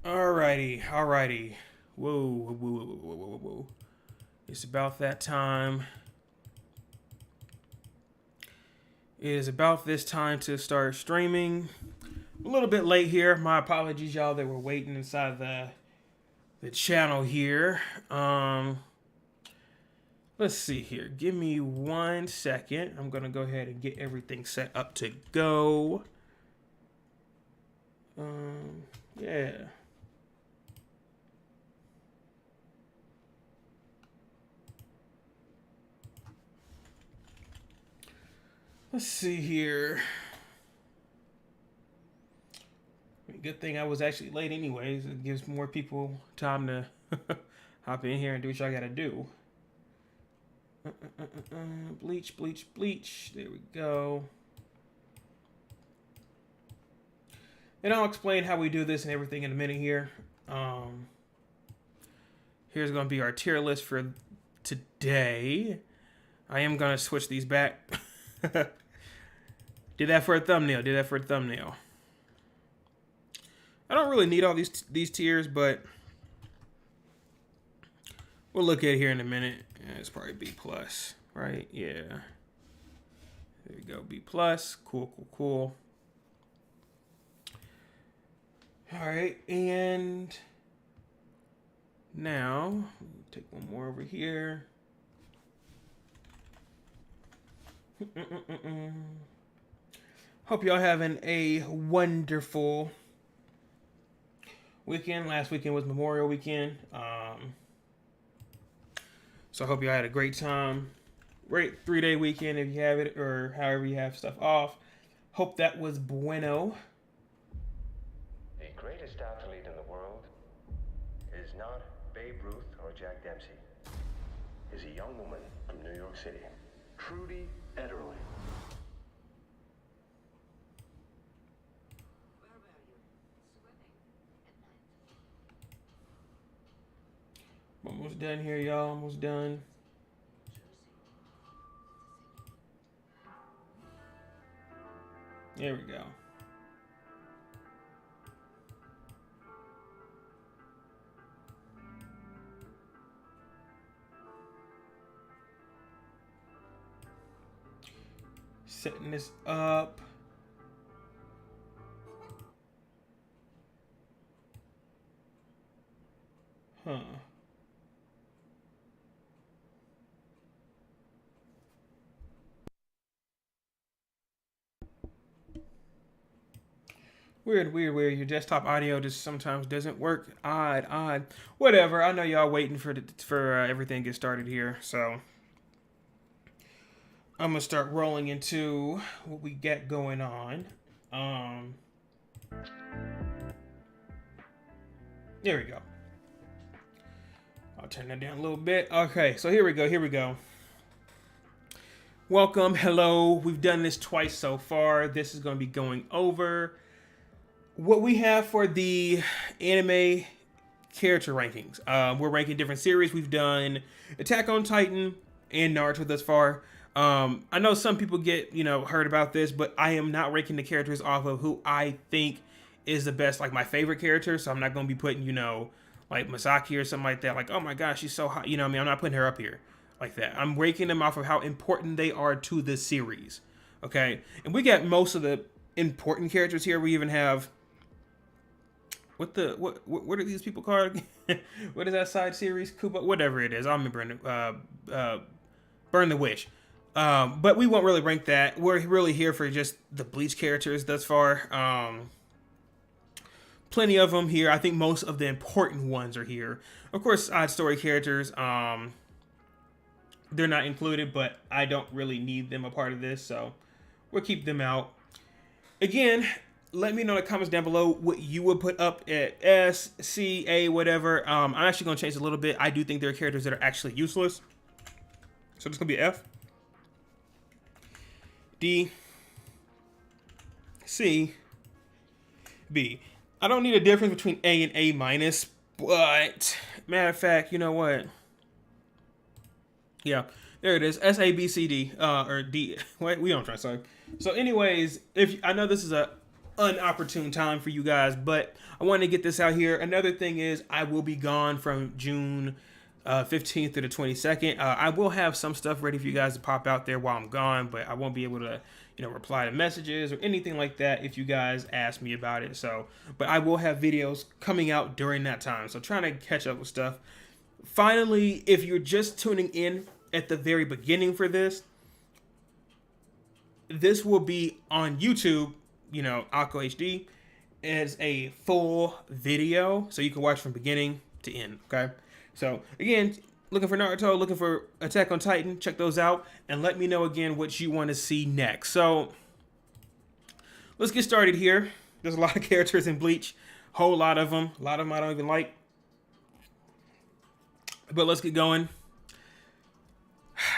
Alrighty. Whoa. It's about that time. It is about this time to start streaming. A little bit late here. My apologies, y'all, that were waiting inside the channel here. Let's see here. Give me 1 second. I'm gonna go ahead and get everything set up to go. Yeah. Let's see here. Good thing I was actually late anyways. It gives more people time to hop in here and do what y'all gotta do. Bleach. There we go. And I'll explain how we do this and everything in a minute here. Here's going to be our tier list for today. I am going to switch these back. Did that for a thumbnail. I don't really need all these tiers, but we'll look at it here in a minute. Yeah, it's probably B+, right? Yeah. There we go, B+. Cool. All right, and now take one more over here. Hope y'all having a wonderful weekend. Last weekend was Memorial Weekend. So I hope y'all had a great time. Great 3-day weekend if you have it, or however you have stuff off. Hope that was bueno. The greatest athlete in the world is not Babe Ruth or Jack Dempsey. Is a young woman from New York City, Trudy Ederle. Almost done here, y'all. Almost done. There we go. Setting this up. Huh. Weird. Your desktop audio just sometimes doesn't work. Odd. Whatever. I know y'all waiting for everything to get started here, so I'm gonna start rolling into what we got going on. There we go. I'll turn that down a little bit. Okay, so here we go. Welcome, hello. We've done this twice so far. This is going to be going over what we have for the anime character rankings. We're ranking different series. We've done Attack on Titan and Naruto thus far. I know some people get, heard about this, but I am not ranking the characters off of who I think is the best, like my favorite character. So I'm not going to be putting, like Masaki or something like that. Like, oh my gosh, she's so hot. I'm not putting her up here like that. I'm ranking them off of how important they are to the series. Okay. And we got most of the important characters here. We even have, what are these people called? What is that side series? Kuba, whatever it is. I remember Burn the Witch. But we won't really rank that. We're really here for just the Bleach characters thus far. Plenty of them here. I think most of the important ones are here. Of course, side story characters, they're not included, but I don't really need them a part of this, so we'll keep them out. Again, let me know in the comments down below what you would put up at S, C, A, whatever. I'm actually going to change a little bit. I do think there are characters that are actually useless. So this is going to be F, D, C, B. I don't need a difference between A and A minus, but matter of fact, you know what? Yeah, there it is. S, A, B, C, D, or D. Wait, we don't try. Sorry. So, anyways, I know this is a unopportune time for you guys, but I wanted to get this out here. Another thing is I will be gone from June 15th to the 22nd. I will have some stuff ready for you guys to pop out there while I'm gone, but I won't be able to, reply to messages or anything like that if you guys ask me about it. So, but I will have videos coming out during that time. So trying to catch up with stuff. Finally, if you're just tuning in at the very beginning for this will be on YouTube, Akko HD, as a full video, so you can watch from beginning to end, okay? So, again, looking for Naruto, looking for Attack on Titan, check those out, and let me know again what you want to see next. So, let's get started here. There's a lot of characters in Bleach, whole lot of them. A lot of them I don't even like. But let's get going.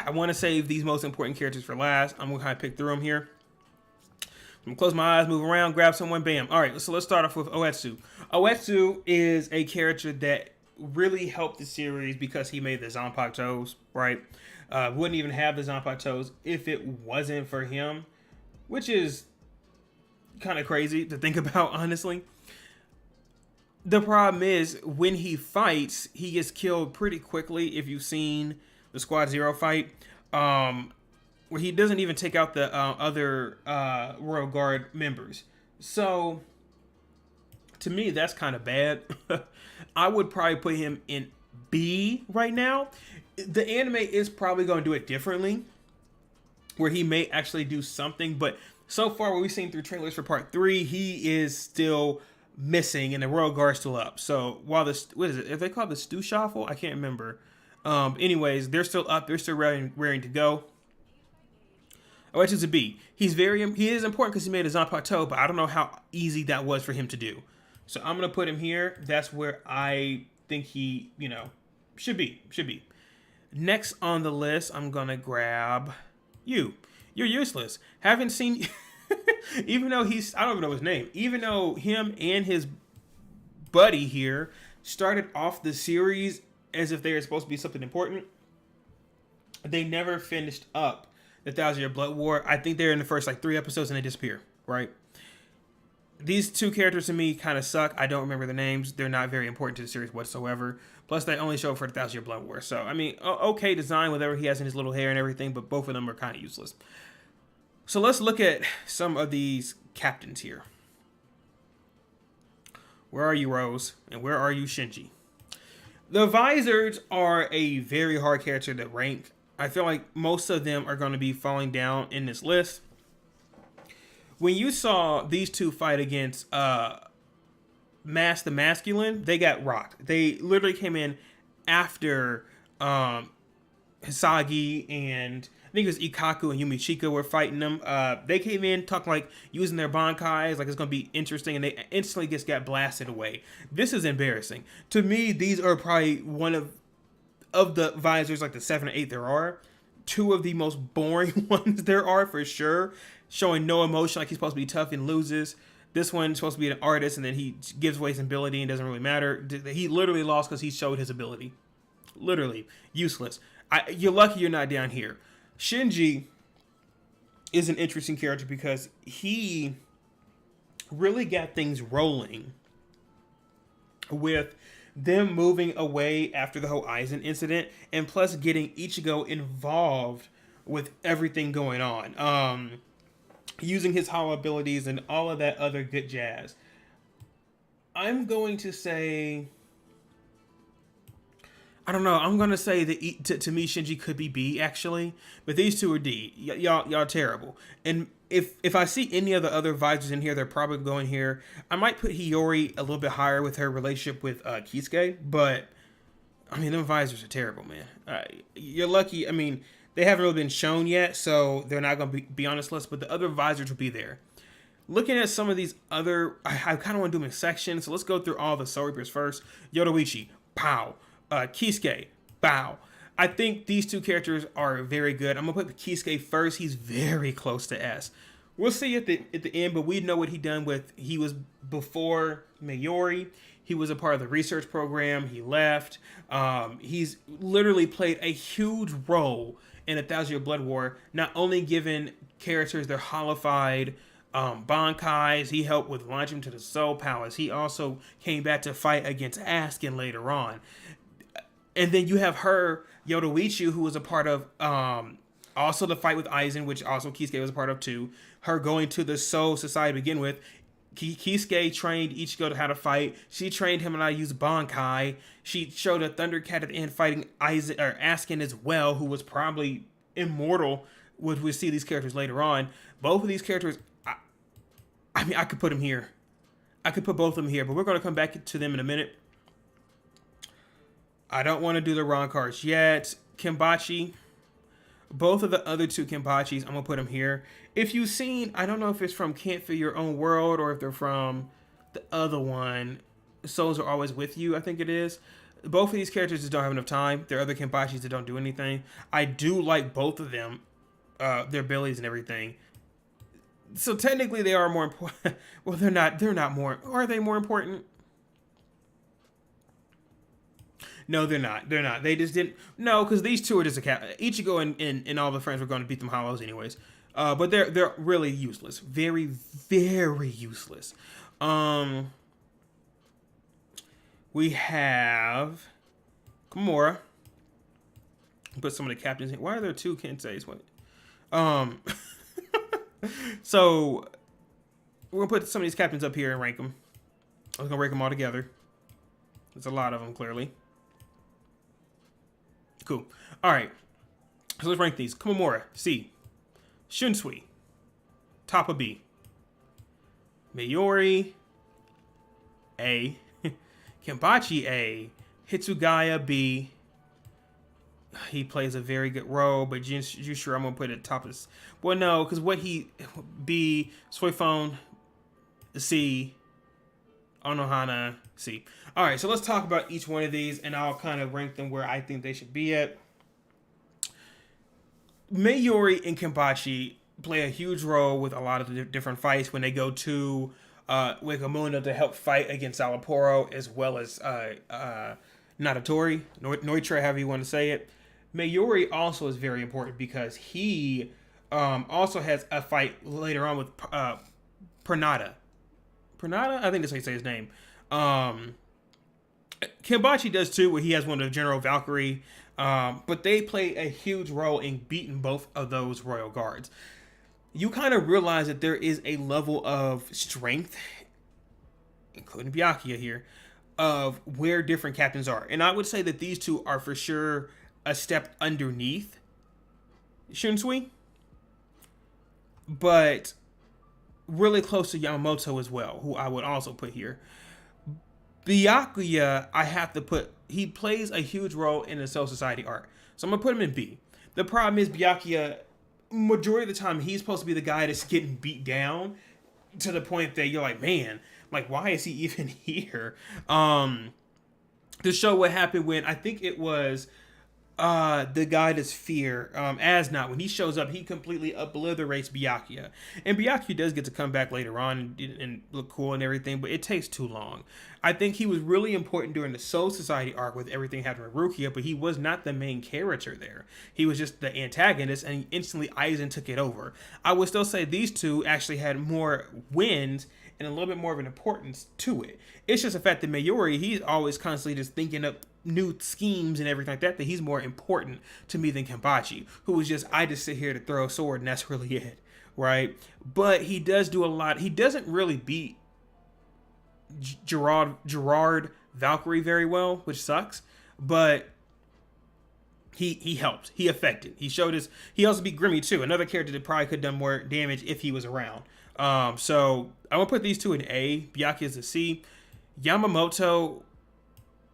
I want to save these most important characters for last. I'm going to kind of pick through them here. I'm going to close my eyes, move around, grab someone, bam. All right, so let's start off with Oetsu. Oetsu is a character that really helped the series because he made the Zanpakutos, right? Wouldn't even have the Zanpakutos if it wasn't for him, which is kind of crazy to think about, honestly. The problem is, when he fights, he gets killed pretty quickly. If you've seen the Squad Zero fight, where he doesn't even take out the other Royal Guard members. So, to me, that's kind of bad. I would probably put him in B right now. The anime is probably going to do it differently, where he may actually do something. But so far, what we've seen through trailers for Part 3, he is still missing, and the Royal Guard's still up. So, while this, what is it? If they call it the Stew Shuffle, I can't remember. Anyways, they're still up. They're still raring to go. Oetsu's a B. He is important because he made a Zanpakuto, but I don't know how easy that was for him to do. So I'm going to put him here. That's where I think he, should be. Next on the list, I'm going to grab you. You're useless. Haven't seen, even though I don't even know his name, even though him and his buddy here started off the series as if they were supposed to be something important, they never finished up the 1,000-Year Blood War. I think they're in the first 3 episodes and they disappear, right? These two characters to me kind of suck. I don't remember the names. They're not very important to the series whatsoever. Plus, they only show up for the 1,000-Year Blood War. So, I mean, okay design, whatever he has in his little hair and everything, but both of them are kind of useless. So, let's look at some of these captains here. Where are you, Rose? And where are you, Shinji? The Visored are a very hard character to rank. I feel like most of them are going to be falling down in this list. When you saw these two fight against Mask the Masculine, they got rocked. They literally came in after Hisagi and I think it was Ikaku and Yumichika were fighting them. They came in talking using their bankais, it's going to be interesting, and they instantly just got blasted away. This is embarrassing. To me, these are probably one of the Visors, the 7 or 8 there are, 2 of the most boring ones there are for sure, showing no emotion, he's supposed to be tough and loses. This one's supposed to be an artist, and then he gives away his ability and doesn't really matter. He literally lost because he showed his ability. Literally. Useless. You're lucky you're not down here. Shinji is an interesting character because he really got things rolling with them moving away after the whole Aizen incident, and plus getting Ichigo involved with everything going on. Using his hollow abilities and all of that other good jazz. I'm going to say, I don't know. I'm going to say that to me, Shinji could be B, actually. But these two are D. Y'all terrible. And if I see any of the other Visors in here, they're probably going here. I might put Hiyori a little bit higher with her relationship with Kisuke. But, I mean, them Visors are terrible, man. You're lucky. I mean, they haven't really been shown yet, so they're not going to be on this list. But the other Visors will be there. Looking at some of these other, I kind of want to do them in sections. So let's go through all the Soul Reapers first. Yoruichi, pow. Kisuke, bow. I think these two characters are very good. I'm gonna put Kisuke first. He's very close to S. We'll see at the end, but we know what he was before Mayuri. He was a part of the research program. He left. He's literally played a huge role in 1,000-Year Blood War. Not only giving characters their holified Bankais. He helped with launching him to the Soul Palace. He also came back to fight against Askin later on. And then you have her, Yodoichi, who was a part of also the fight with Aizen, which also Kisuke was a part of too. Her going to the Soul Society to begin with. Kisuke trained Ichigo to how to fight. She trained him on how to use Bankai. She showed a Thundercat at the end fighting Aizen, or Askin as well, who was probably immortal. We'll see these characters later on. Both of these characters, I mean, I could put them here. I could put both of them here, but we're going to come back to them in a minute. I don't want to do the Arrancars yet. Kenpachi. Both of the other two Kenpachis, I'm going to put them here. If you've seen, I don't know if it's from Can't Feel Your Own World or if they're from the other one, Souls Are Always With You, I think it is. Both of these characters just don't have enough time. There are other Kenpachis that don't do anything. I do like both of them, their abilities and everything. So technically they are more important. Well, they're not more. Are they more important? No, they're not. They're not. They just didn't. No, because these two are just a cat. Ichigo and all the friends were going to beat them hollows anyways. But they're really useless. Very, very useless. We have Kimura. Put some of the captains in. Why are there two Kenseis? What? So we're gonna put some of these captains up here and rank them. I was gonna rank them all together. There's a lot of them, clearly. Cool. All right. So let's rank these. Kimura, C. Shunsui, top of B. Mayuri, A. Kenpachi, A. Hitsugaya, B. He plays a very good role, but you sure I'm going to put it top of... Well, no, because what he... B. Suifone, C. Onohana, C. All right, so let's talk about each one of these, and I'll kind of rank them where I think they should be at. Mayuri and Kenpachi play a huge role with a lot of the different fights when they go to Wakamono to help fight against Sapporo, as well as Natatori, Noitra, however you want to say it. Mayuri also is very important because he also has a fight later on with Pranada. Pranada? I think that's how you say his name. Kenpachi does too, where he has one of General Valkyrie. But they play a huge role in beating both of those royal guards. You kind of realize that there is a level of strength, including Byakuya here, of where different captains are. And I would say that these two are for sure a step underneath Shunsui, but really close to Yamamoto as well, who I would also put here. Byakuya, I have to put, he plays a huge role in the Soul Society arc. So I'm going to put him in B. The problem is Byakuya, majority of the time, he's supposed to be the guy that's getting beat down to the point that you're like, man, like, why is he even here? To show what happened when, I think it was the guy that's Fear, Asnot, when he shows up, he completely obliterates Byakuya. And Byakuya does get to come back later on and look cool and everything, but it takes too long. I think he was really important during the Soul Society arc with everything happening with Rukia, but he was not the main character there. He was just the antagonist, and instantly Aizen took it over. I would still say these two actually had more wins and a little bit more of an importance to it. It's just the fact that Mayuri, he's always constantly just thinking up new schemes and everything like that, that he's more important to me than Kenpachi, who was just, I just sit here to throw a sword and that's really it, right? But he does do a lot. He doesn't really beat Gerard Valkyrie very well, which sucks, but he helped. He affected. He showed his... He also beat Grimmy too, another character that probably could have done more damage if he was around. So I'm gonna put these two in A. Byakuya is a C. Yamamoto,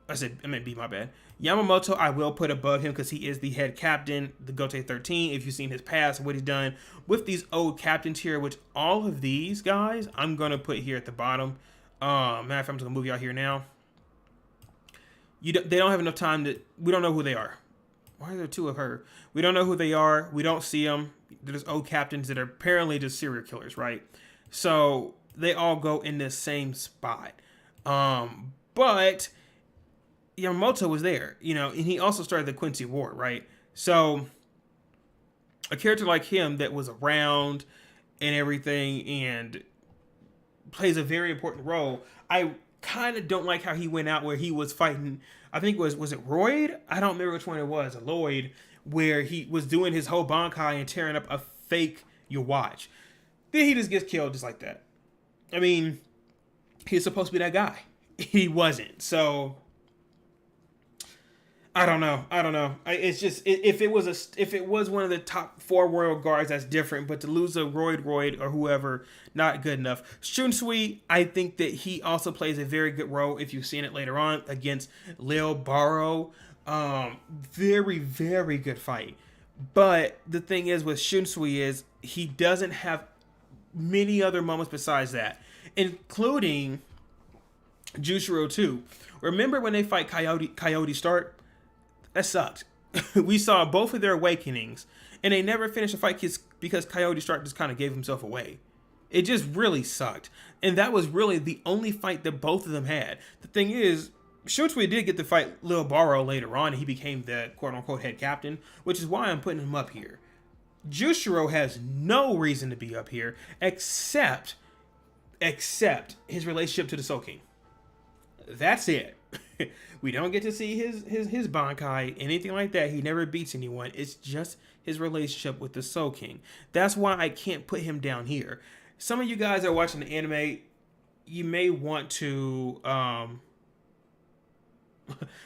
I meant B, my bad. Yamamoto, I will put above him because he is the head captain, the Gote 13. If you've seen his past, what he's done with these old captains here, which all of these guys, I'm going to put here at the bottom. Matter of fact, I'm just going to move y'all here now. They don't have enough time to, we don't know who they are. Why are there two of her? We don't know who they are. We don't see them. There's old captains that are apparently just serial killers, right? So they all go in this same spot. But Yamamoto was there, you know, and he also started the Quincy War, right? So a character like him that was around and everything, and plays a very important role. I kind of don't like how he went out where he was fighting, I think was it Royd? I don't remember which one it was, Lloyd, where he was doing his whole Bankai and tearing up a fake your watch. Then he just gets killed just like that. I mean, he's supposed to be that guy. He wasn't. So I don't know. It's just if it was one of the top 4 royal guards, that's different. But to lose a Royd or whoever, not good enough. Shunsui, I think that he also plays a very good role. If you've seen it later on against Lil Baro, very very good fight. But the thing is with Shunsui is he doesn't have many other moments besides that, including Jushiro 2. Remember when they fight Coyote Start? That sucked. We saw both of their awakenings, and they never finished the fight because Coyote Start just kind of gave himself away. It just really sucked. And that was really the only fight that both of them had. The thing is, Shunsui did get to fight Lil Baro later on, and he became the quote-unquote head captain, which is why I'm putting him up here. Jushiro has no reason to be up here except his relationship to the Soul King. That's it. We don't get to see his Bankai, anything like that. He never beats anyone. It's just his relationship with the Soul King. That's why I can't put him down here. Some of you guys are watching the anime. You may want to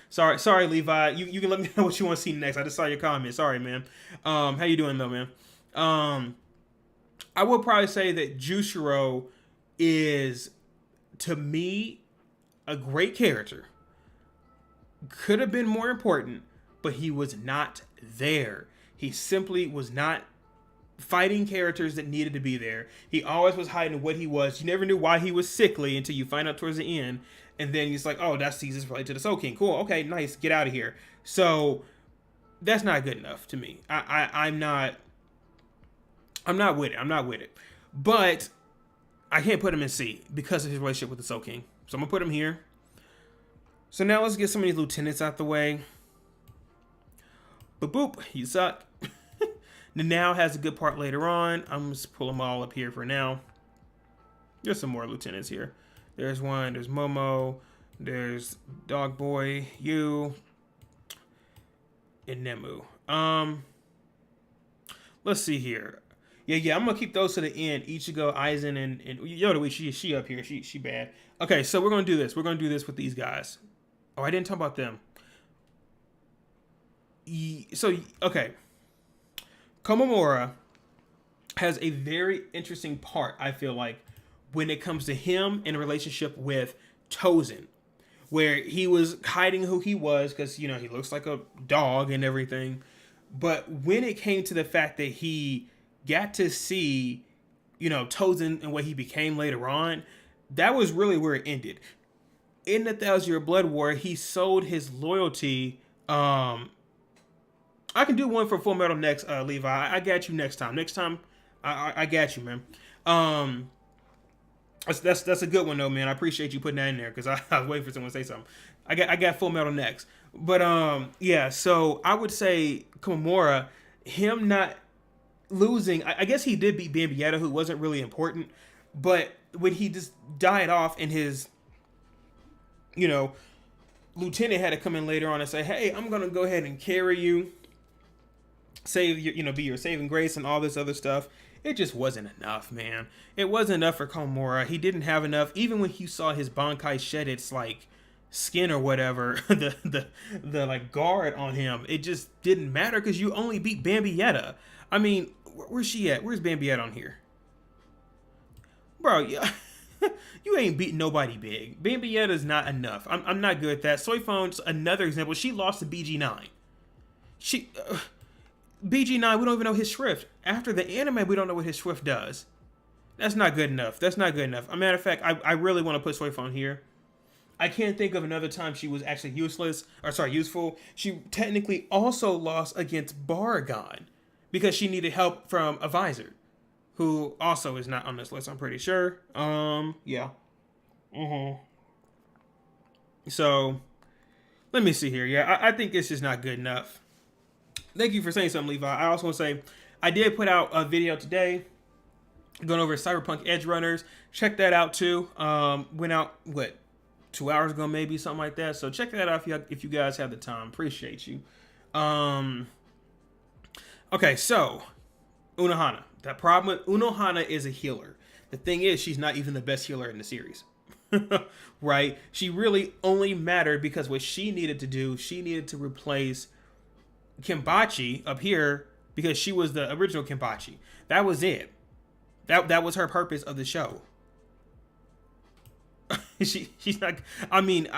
sorry Levi. You can let me know what you want to see next. I just saw your comment. Sorry, man. How you doing though, man? I will probably say that Jushiro is, to me, a great character. Could have been more important, but he was not there. He simply was not fighting characters that needed to be there. He always was hiding what he was. You never knew why he was sickly until you find out towards the end. And then he's like, oh, that's Caesar's related to the Soul King. Cool. Okay, nice. Get out of here. So that's not good enough to me. I'm not with it. But I can't put him in C because of his relationship with the Soul King. So I'm going to put him here. So now let's get some of these lieutenants out the way. Boop, boop. You suck. Nanao has a good part later on. I'm just pull them all up here for now. There's some more lieutenants here. There's one. There's Momo. There's Dog Boy. You. And Nemu. Let's see here. Yeah. I'm gonna keep those to the end. Ichigo, Aizen, and Yoda. She up here. She bad. Okay, so we're gonna do this. We're gonna do this with these guys. Oh, I didn't talk about them. Okay. Komamura has a very interesting part, I feel like, when it comes to him in a relationship with Tozen, where he was hiding who he was because, he looks like a dog and everything. But when it came to the fact that he got to see, Tozen and what he became later on, that was really where it ended. In the 1,000-Year Blood War, he sold his loyalty. I can do one for Full Metal next, Levi. I got you next time. I got you, man. That's a good one though, man. I appreciate you putting that in there because I was waiting for someone to say something. I got Full Metal next, but yeah. So I would say Komamura, him not losing. I guess he did beat Bambietta, who wasn't really important, but when he just died off and his, lieutenant had to come in later on and say, hey, I'm gonna go ahead and carry you, save you, be your saving grace and all this other stuff. It just wasn't enough, man. It wasn't enough for Komamura. He didn't have enough. Even when you saw his Bankai shed its like skin or whatever, the like guard on him, it just didn't matter because you only beat Bambietta. I mean, where's she at? Where's Bambietta on here? Bro, yeah. You ain't beating nobody big. Bambietta's not enough. I'm not good at that. Soifon's another example. She lost to BG9. BG9, we don't even know his shrift. After the anime, we don't know what his shrift does. That's not good enough. As a matter of fact, I really want to put Soifon here. I can't think of another time she was actually useful. She technically also lost against Baragon because she needed help from a Visored, who also is not on this list, I'm pretty sure. Yeah. So, let me see here. Yeah, I think it's just not good enough. Thank you for saying something, Levi. I also want to say, I did put out a video today Going over Cyberpunk Edge Runners. Check that out too. Went out, 2 hours ago, maybe, something like that. So check that out if you guys have the time. Appreciate you. Okay, so Unohana. The problem with Unohana is a healer. The thing is, she's not even the best healer in the series. Right? She really only mattered because what she needed to do, she needed to replace Kenpachi up here because she was the original Kenpachi. That was it. That was her purpose of the show. She's not. I mean,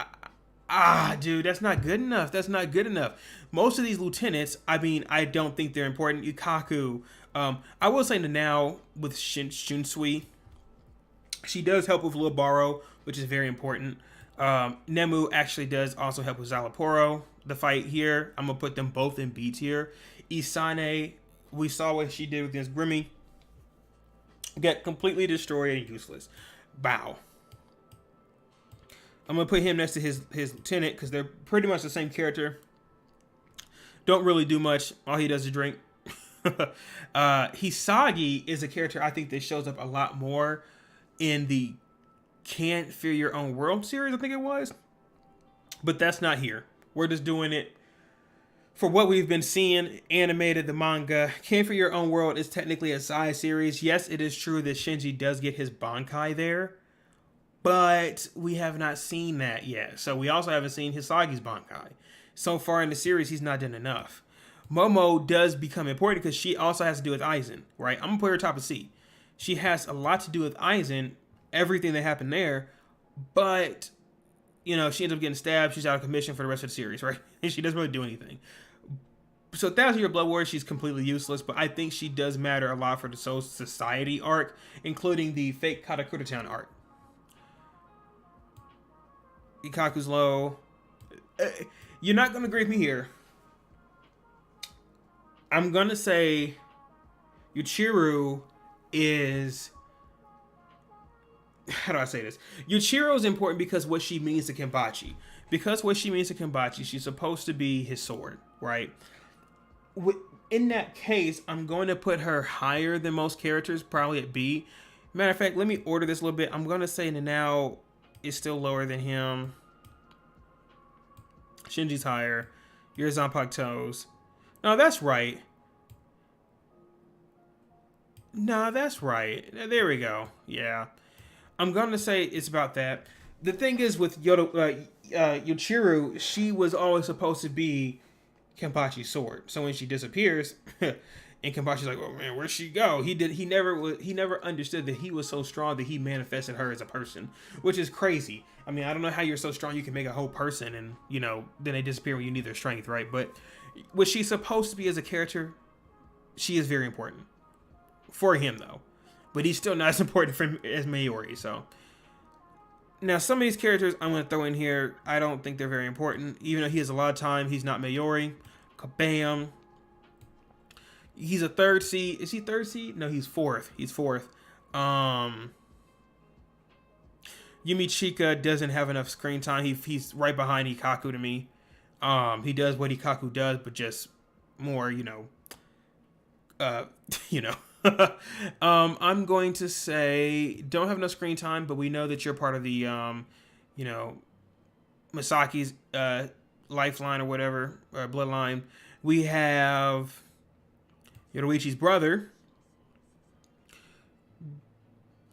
dude, that's not good enough. That's not good enough. Most of these lieutenants, I mean, I don't think they're important. Yukaku. I will say now with Shunsui, she does help with Lilbaro, which is very important. Nemu actually does also help with Zalaporo, the fight here. I'm going to put them both in B tier. Isane, we saw what she did against Grimmy. Get completely destroyed and useless. Bow. I'm going to put him next to his lieutenant because they're pretty much the same character. Don't really do much. All he does is drink. Hisagi is a character I think that shows up a lot more in the Can't Fear Your Own World series, I think it was. But that's not here. We're just doing it for what we've been seeing animated, the manga. Can't Fear Your Own World is technically a side series. Yes, it is true that Shinji does get his Bankai there, but we have not seen that yet. So we also haven't seen Hisagi's Bankai. So far in the series, he's not done enough. Momo does become important because she also has to do with Aizen, right? I'm going to put her top of C. She has a lot to do with Aizen, everything that happened there, but, she ends up getting stabbed. She's out of commission for the rest of the series, right? And she doesn't really do anything. So 1,000 Year Blood War, she's completely useless, but I think she does matter a lot for the Soul Society arc, including the fake Katakura-chan arc. Ikaku's low. You're not going to agree with me here. I'm going to say Yuichiro is... How do I say this? Yuichiro is important because what she means to Kenpachi. Because what she means to Kenpachi, she's supposed to be his sword, right? In that case, I'm going to put her higher than most characters, probably at B. Matter of fact, let me order this a little bit. I'm going to say Nanao is still lower than him. Shinji's higher. You're Zanpakuto's. No, that's right. No, that's right. There we go. Yeah. I'm going to say it's about that. The thing is with Yuichiro, she was always supposed to be Kenpachi's sword. So when she disappears, and Kenpachi's like, "Oh man, where'd she go?" He never understood that he was so strong that he manifested her as a person, which is crazy. I mean, I don't know how you're so strong you can make a whole person and, then they disappear when you need their strength, right? But what she's supposed to be as a character, she is very important. For him, though. But he's still not as important as Mayuri, so. Now, some of these characters I'm going to throw in here, I don't think they're very important. Even though he has a lot of time, he's not Mayuri. Kabam. He's a third seed. Is he third seed? No, he's fourth. He's fourth. Yumi Chika doesn't have enough screen time. He's right behind Ikaku to me. He does what Ikaku does, but just more, I'm going to say don't have enough screen time, but we know that you're part of the, Masaki's lifeline or whatever, or bloodline. We have Yoruichi's brother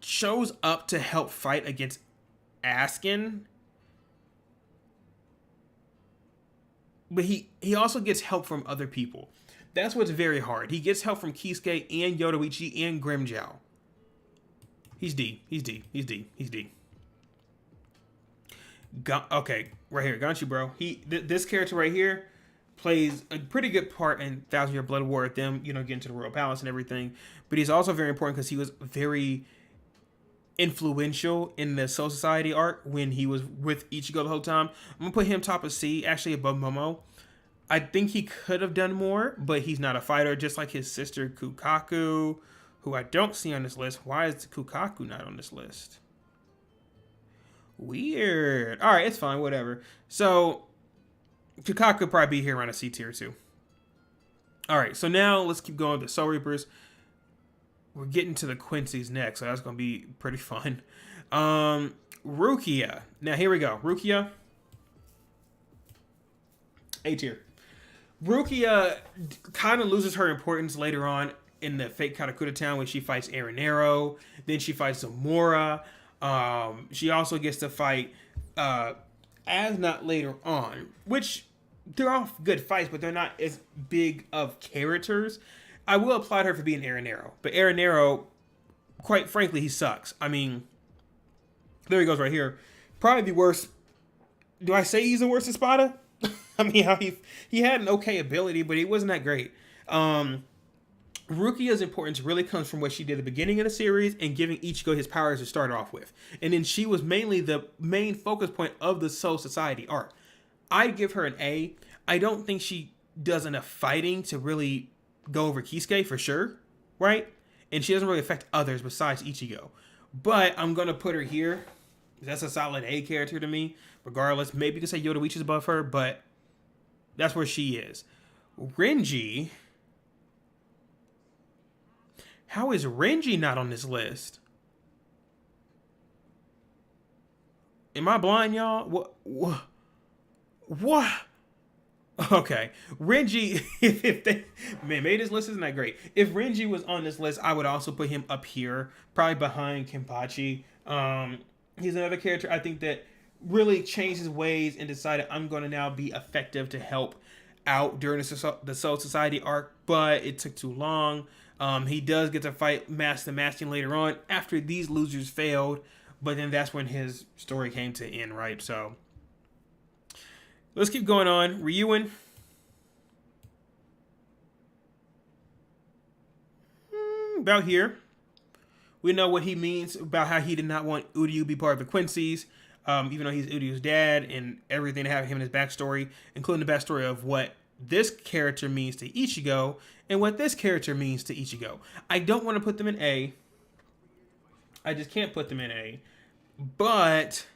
shows up to help fight against Askin, but he also gets help from other people. That's what's very hard. He gets help from Kisuke and Yoruichi and Grimmjow. He's D. Okay, right here, got you, bro. This character right here plays a pretty good part in 1,000 Year Blood War at them, getting to the Royal Palace and everything. But he's also very important because he was very influential in the Soul Society arc when he was with Ichigo the whole time. I'm gonna put him top of C, actually above Momo. I think he could have done more, but he's not a fighter, just like his sister Kukaku, who I don't see on this list. Why is Kukaku not on this list? Weird. All right, it's fine, whatever. So Kukaku could probably be here around a C tier too. All right, so now let's keep going with the Soul Reapers. we're getting to the Quincy's next, so that's going to be pretty fun. Rukia. Now, here we go. Rukia. A tier. Rukia kind of loses her importance later on in the fake Katakuta town when she fights Arrancar. Then she fights Zamora. She also gets to fight Asnot later on, which they're all good fights, but they're not as big of characters. I will applaud her for being Arrancar, but Arrancar, quite frankly, he sucks. I mean, there he goes right here. Probably the worst. Do I say he's the worst Espada? I mean, how he had an okay ability, but he wasn't that great. Rukia's importance really comes from what she did at the beginning of the series and giving Ichigo his powers to start off with. And then she was mainly the main focus point of the Soul Society arc. I'd give her an A. I don't think she does enough fighting to really go over Kisuke for sure, right? And she doesn't really affect others besides Ichigo. But I'm going to put her here. That's a solid A character to me. Regardless, maybe you can say Yoruichi's above her, but that's where she is. Renji. How is Renji not on this list? Am I blind, y'all? What? Okay. Renji, if they made this list, isn't that great? If Renji was on this list, I would also put him up here, probably behind Kenpachi. He's another character I think that really changed his ways and decided I'm going to now be effective to help out during the Soul Society arc, but it took too long. He does get to fight Master Masking later on after these losers failed, but then that's when his story came to end, right? So let's keep going on. Ryuen. About here. We know what he means about how he did not want Uryu to be part of the Quincy's, even though he's Uryu's dad and everything to have him in his backstory, including the backstory of what this character means to Ichigo and what this character means to Ichigo. I don't want to put them in A. I just can't put them in A. But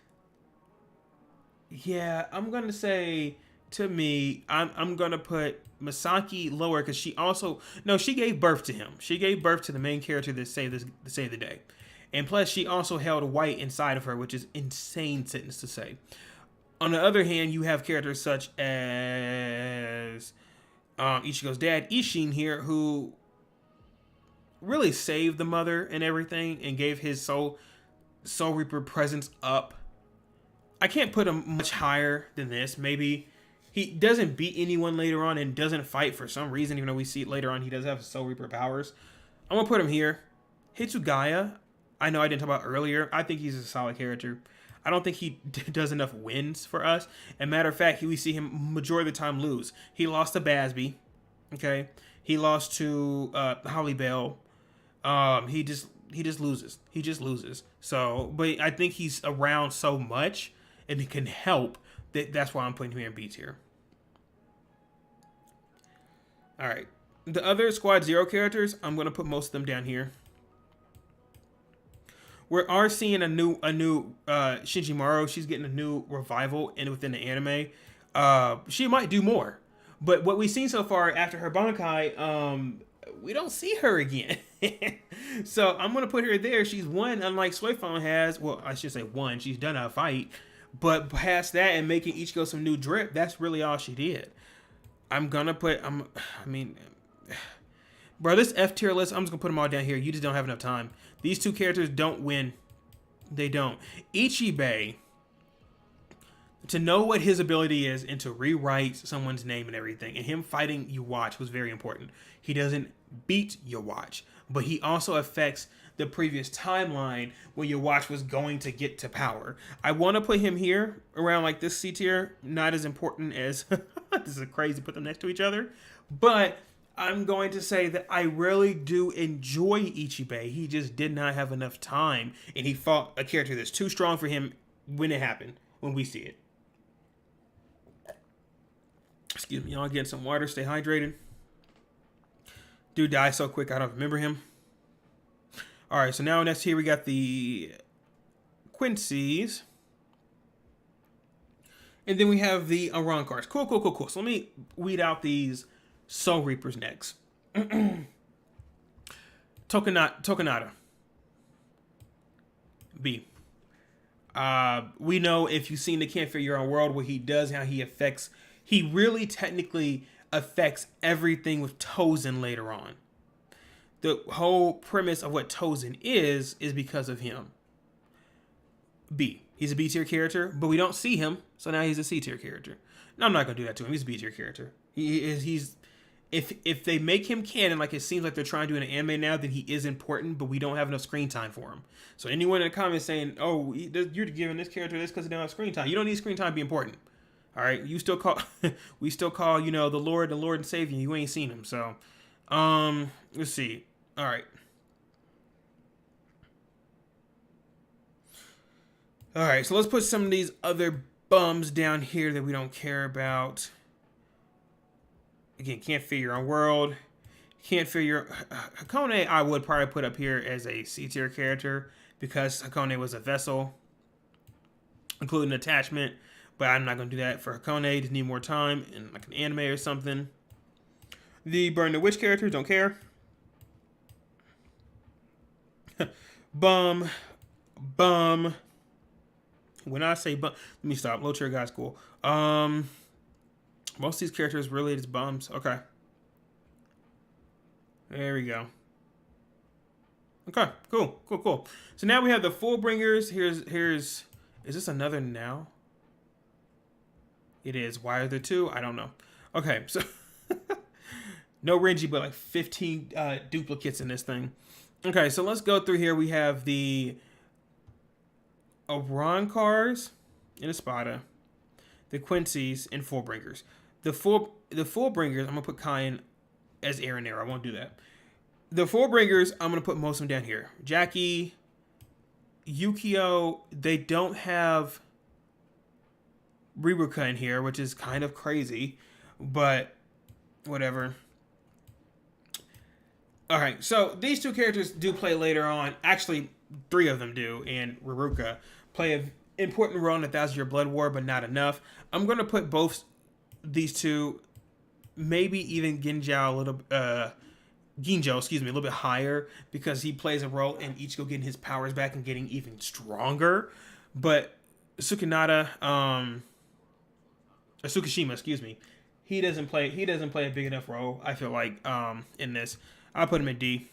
yeah, I'm going to say, to me, I'm going to put Misaki lower because she gave birth to him. She gave birth to the main character that saved the day. And plus, she also held White inside of her, which is insane sentence to say. On the other hand, you have characters such as Ichigo's dad, Ishin here, who really saved the mother and everything and gave his Soul Reaper presence up. I can't put him much higher than this. Maybe he doesn't beat anyone later on and doesn't fight for some reason, even though we see it later on he does have Soul Reaper powers. I'm going to put him here. Hitsugaya, I know I didn't talk about earlier. I think he's a solid character. I don't think he does enough wins for us. And matter of fact, we see him majority of the time lose. He lost to Basby. Okay. He lost to Holly Bell. He just loses. He just loses. So, but I think he's around so much and he can help. That's why I'm putting him here in B tier. All right. The other Squad Zero characters, I'm going to put most of them down here. We are seeing a new Shinjimaru. She's getting a new revival within the anime. She might do more. But what we've seen so far after her Bankai, we don't see her again. So I'm going to put her there. She's won, unlike Suifon has. Well, I should say won. She's done a fight. But past that and making Ichigo some new drip, that's really all she did. I'm going to put... Bro, this F tier list, I'm just going to put them all down here. You just don't have enough time. These two characters don't win. They don't. Ichibei, to know what his ability is and to rewrite someone's name and everything, and him fighting Yhwach was very important. He doesn't beat Yhwach, but he also affects the previous timeline when Yhwach was going to get to power. I want to put him here around like this C tier. Not as important as... This is crazy to put them next to each other. But I'm going to say that I really do enjoy Ichibei. He just did not have enough time. And he fought a character that's too strong for him when it happened. When we see it. Excuse me, y'all. Getting some water. Stay hydrated. Dude died so quick, I don't remember him. Alright, so now next here we got the Quincy's. And then we have the Arrancars. Cool. So let me weed out these Soul Reapers next. Tokunada. B. We know if you've seen the Can't Fear Your Own World, what he does, how he really technically affects everything with Tozen later on. The whole premise of what Tozen is because of him. B. He's a B tier character, but we don't see him, so now he's a C tier character. No, I'm not gonna do that to him. He's a B tier character. He's if they make him canon, like it seems like they're trying to do in an anime now, then he is important, but we don't have enough screen time for him. So anyone in the comments saying, "Oh, you're giving this character this because they don't have screen time," you don't need screen time to be important. All right, you still call we still call the Lord and Savior. You ain't seen him, so let's see. All right. All right, so let's put some of these other bums down here that we don't care about. Again, Can't Fear Your Own World. Can't Fear Your... Hakone I would probably put up here as a C tier character because Hakone was a vessel, including attachment. But I'm not going to do that for Hakone. Just need more time in like an anime or something. The Burn the Witch characters, don't care. Bum. When I say bum, let me stop. Low tier guy's cool. Most of these characters really just bums. Okay. There we go. Okay, cool. So now we have the Fullbringers. Here's is this another now? It is. Why are there two? I don't know. Okay, so no Renji, but like 15 duplicates in this thing. Okay, so let's go through here. We have the Arrancars and Espada, the Quincy's and Fullbringers. The Fullbringers, I'm gonna put Kain as Aaron there. I won't do that. The Fullbringers, I'm gonna put most of them down here. Jackie, Yukio, they don't have Riruka in here, which is kind of crazy, but whatever. All right, so these two characters do play later on. Actually, 3 of them do, and Riruka play an important role in the 1,000 Year Blood War, but not enough. I'm going to put both these two, maybe even Ginjo, a little bit higher because he plays a role in Ichigo getting his powers back and getting even stronger. But Tsukishima, he doesn't play a big enough role, I feel like, in this. I'll put him in D.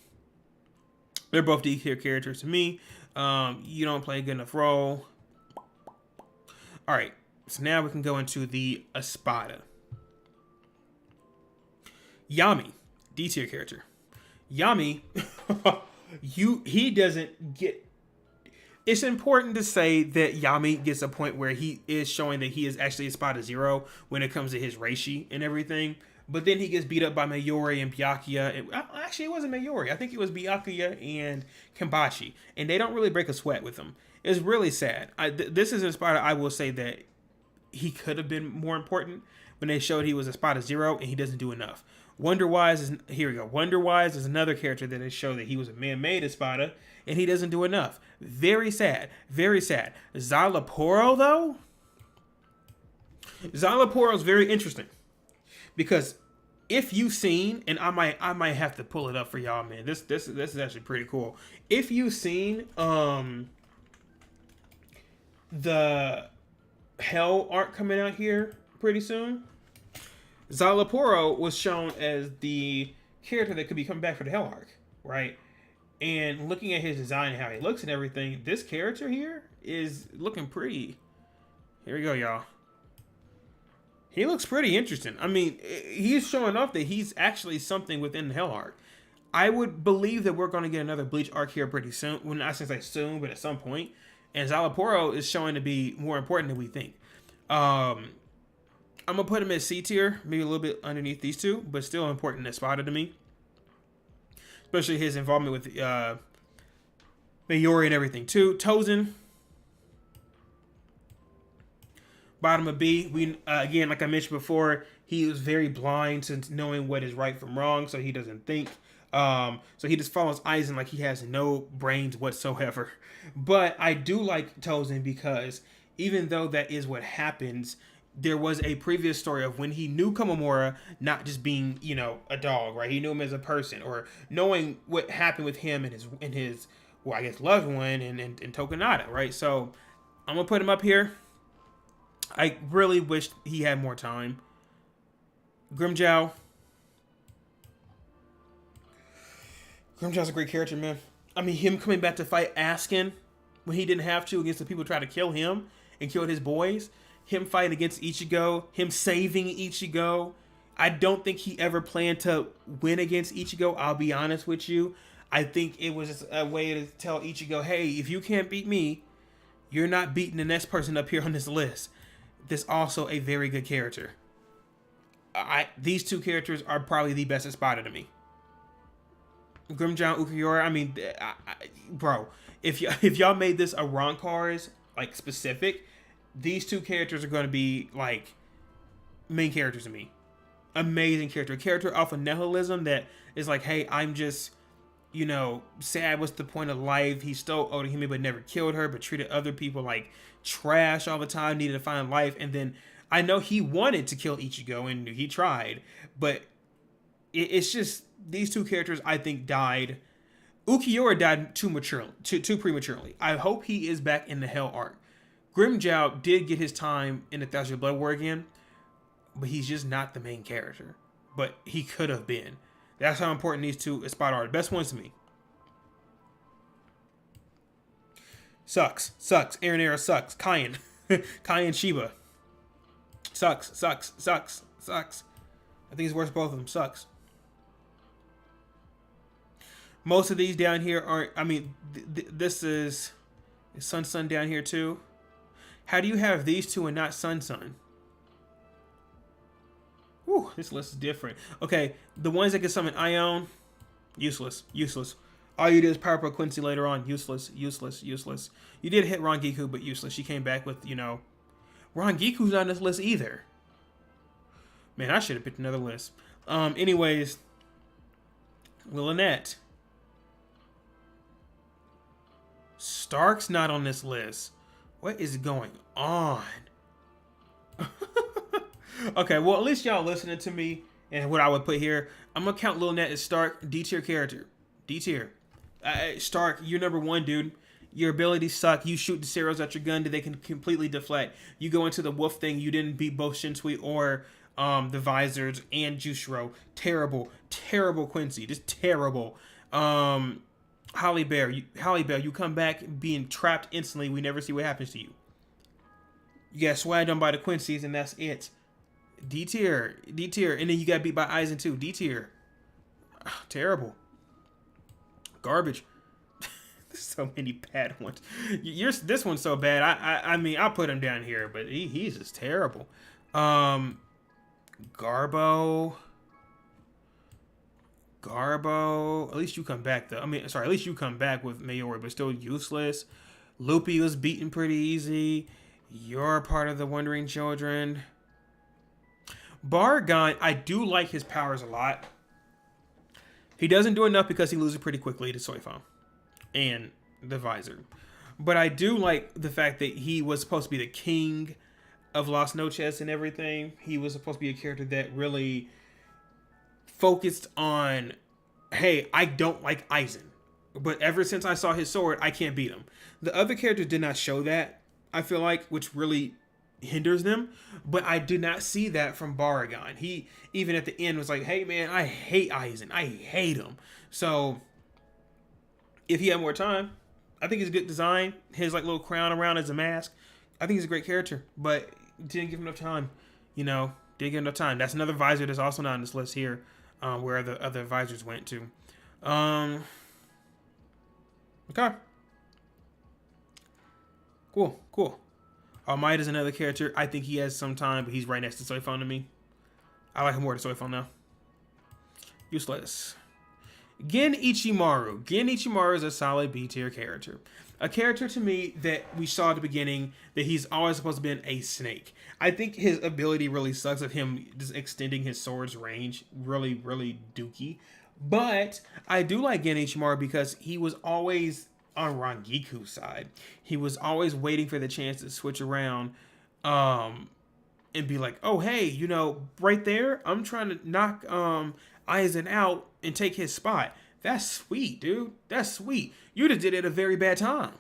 They're both D tier characters to me. You don't play a good enough role. All right, so now we can go into the Espada. Yami, D tier character. Yami, he doesn't get. It's important to say that Yami gets a point where he is showing that he is actually Espada Zero when it comes to his Reishi and everything. But then he gets beat up by Mayuri and Byakuya. Actually, it wasn't Mayuri. I think it was Byakuya and Kenpachi. And they don't really break a sweat with him. It's really sad. This is an Espada, I will say that he could have been more important when they showed he was Espada Zero, and he doesn't do enough. Wonderwise is another character that they show that he was a man-made Espada, and he doesn't do enough. Very sad. Very sad. Zalaporo, though? Zalaporo is very interesting. Because if you've seen, and I might have to pull it up for y'all, man. This is actually pretty cool. If you've seen the Hell arc coming out here pretty soon, Zalaporo was shown as the character that could be coming back for the Hell arc, right? And looking at his design and how he looks and everything, this character here is looking pretty. Here we go, y'all. He looks pretty interesting. I mean, he's showing off that he's actually something within the Hell arc. I would believe that we're going to get another Bleach arc here pretty soon. Well, not since soon, but at some point. And Zalaporo is showing to be more important than we think. I'm going to put him as C tier, maybe a little bit underneath these two, but still important Espada to me. Especially his involvement with Mayuri and everything too. Tozen. Bottom of B, we again, like I mentioned before, he was very blind to knowing what is right from wrong, so he doesn't think. So he just follows Aizen like he has no brains whatsoever. But I do like Tozen because even though that is what happens, there was a previous story of when he knew Komamura not just being, a dog, right? He knew him as a person, or knowing what happened with him and his well, I guess loved one and Tokunada, right? So I'm gonna put him up here. I really wish he had more time. Grimjow. Grimjow's a great character, man. I mean, him coming back to fight Askin when he didn't have to against the people who tried to kill him and kill his boys. Him fighting against Ichigo. Him saving Ichigo. I don't think he ever planned to win against Ichigo, I'll be honest with you. I think it was just a way to tell Ichigo, hey, if you can't beat me, you're not beating the next person up here on this list. That's also a very good character. These two characters are probably the best Espada to me. Grimjow and Ukiura, I mean, bro, if y'all made this Arrancar's like specific, these two characters are going to be like main characters to me. Amazing character. A character off of nihilism that is like, hey, I'm just, sad. What's the point of life? He stole Orihime but never killed her, but treated other people like trash all the time, needed to find life. And then I know he wanted to kill Ichigo and he tried, but it's just these two characters I think died. Ukiura died too prematurely. I hope he is back in the Hell arc. Grimjow did get his time in the Thousand Blood War again, but he's just not the main character. But he could have been. That's how important these two Espada are. The best ones to me. Sucks. Arrancar sucks. Kaien. Kaien Shiba. Sucks. I think it's worse both of them. Sucks. Most of these down here aren't, I mean, this is Sun down here too. How do you have these two and not Sun? Whew, this list is different. Okay, the ones that can summon Ion, useless. All you did is power up Quincy later on. Useless. You did hit Rangiku, but useless. She came back with, Rangiku's not on this list either. Man, I should have picked another list. Anyways, Lynette. Stark's not on this list. What is going on? Okay, well, at least y'all listening to me and what I would put here. I'm going to count Lil Net as Stark, D-tier character. D-tier. Stark, you're number one, dude. Your abilities suck. You shoot the arrows at your gun that they can completely deflect. You go into the wolf thing. You didn't beat both Shinsui or the Visored and Jushiro. Terrible Quincy. Just terrible. Holly Bear, you come back being trapped instantly. We never see what happens to you. You got swagged on by the Quincy's, and that's it. D tier, and then you got beat by Aizen too. D tier, terrible, garbage. There's so many bad ones. This one's so bad. I mean, I'll put him down here, but he's just terrible. Garbo. At least you come back though. At least you come back with Mayori, but still useless. Loopy was beaten pretty easy. You're part of the Wandering Children. Baragon, I do like his powers a lot. He doesn't do enough because he loses pretty quickly to Soifon and the Visor. But I do like the fact that he was supposed to be the king of Las Noches and everything. He was supposed to be a character that really focused on, hey, I don't like Aizen, but ever since I saw his sword, I can't beat him. The other characters did not show that, I feel like, which really hinders them, but I did not see that from Baragon. He, even at the end, was like, hey man, I hate Aizen. I hate him. So, if he had more time, I think he's a good design. His like little crown around as a mask. I think he's a great character, but didn't give him enough time. Didn't give him enough time. That's another Visor that's also not on this list here. Where the other Visors went to. Okay. Cool. All is another character. I think he has some time, but he's right next to Soifon to me. I like him more to Soifon now. Useless. Gen Ichimaru. Gen Ichimaru is a solid B tier character. A character to me that we saw at the beginning that he's always supposed to be a snake. I think his ability really sucks of him just extending his sword's range. Really, really dookie. But I do like Gen Ichimaru because he was always on Rangiku's side. He was always waiting for the chance to switch around. And and be like, oh, hey, right there, I'm trying to knock Aizen out and take his spot. That's sweet, dude. That's sweet. You just did it at a very bad time.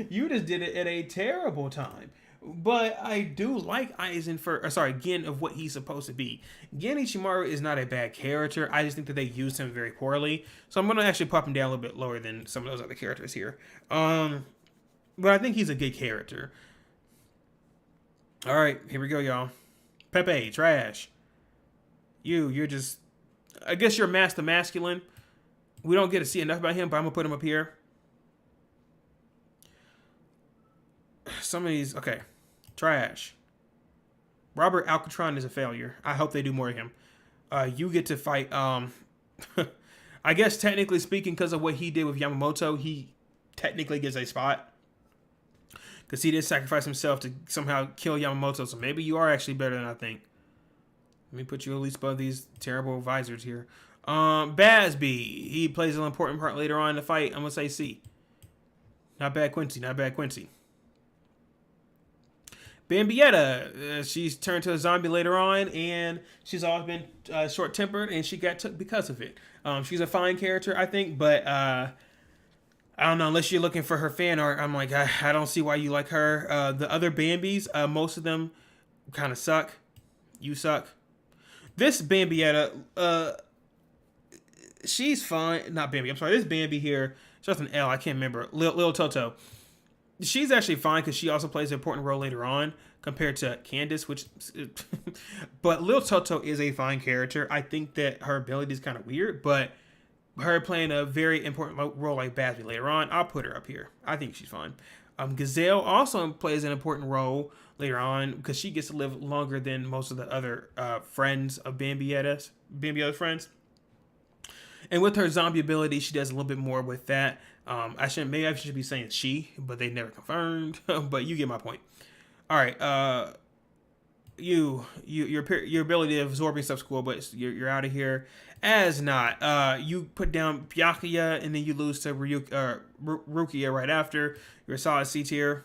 You just did it at a terrible time. But I do like Aizen Gin of what he's supposed to be. Gin Ichimaru is not a bad character. I just think that they used him very poorly. So I'm going to actually pop him down a little bit lower than some of those other characters here. But I think he's a good character. All right, here we go, y'all. Pepe, trash. You're just... I guess you're Master Masculine. We don't get to see enough about him, but I'm going to put him up here. Some of these... Okay. Trash. Robert Alcatron is a failure. I hope they do more of him. You get to fight... I guess technically speaking, because of what he did with Yamamoto, he technically gets a spot. Because he did sacrifice himself to somehow kill Yamamoto. So maybe you are actually better than I think. Let me put you at least above these terrible Visored here. Basby. He plays an important part later on in the fight. I'm going to say C. Not bad, Quincy. Not bad, Quincy. Bambietta. She's turned to a zombie later on. And she's always been short-tempered. And she got took because of it. She's a fine character, I think. But... I don't know, unless you're looking for her fan art, I'm like, I don't see why you like her. The other Bambis, most of them kind of suck. You suck. This Bambietta, she's fine. Not Bambi, I'm sorry. This Bambi here, just an L, I can't remember. Lil Toto. She's actually fine because she also plays an important role later on compared to Candace, which... But Lil Toto is a fine character. I think that her ability is kind of weird, but... her playing a very important role like Basby later on, I'll put her up here. I think she's fine. Gazelle also plays an important role later on because she gets to live longer than most of the other friends of Bambietta's friends. And with her zombie ability, she does a little bit more with that. Maybe I should be saying she, but they never confirmed. But you get my point. All right. Your ability of absorbing stuff cool, but you're out of here. As not, you put down Byakuya and then you lose to Rukia right after. You're a solid C tier.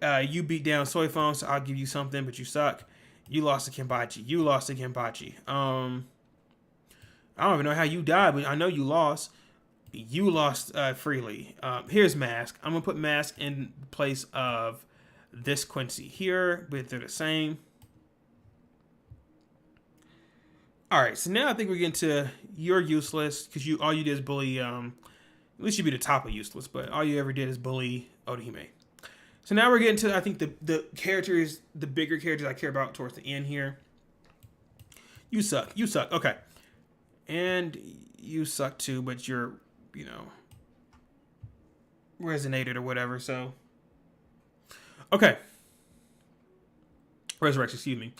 You beat down Soifon, so I'll give you something, but you suck. You lost to Kenpachi. I don't even know how you died, but I know you lost. You lost freely. Here's Mask. I'm gonna put Mask in place of this Quincy here, but they're the same. All right, so now I think we're getting to you're useless because all you did is bully. At least you be the top of useless, but all you ever did is bully Odahime. So now we're getting to I think the characters, the bigger characters I care about towards the end here. You suck. Okay, and you suck too, but you're resonated or whatever. So okay, Resurrection. Excuse me.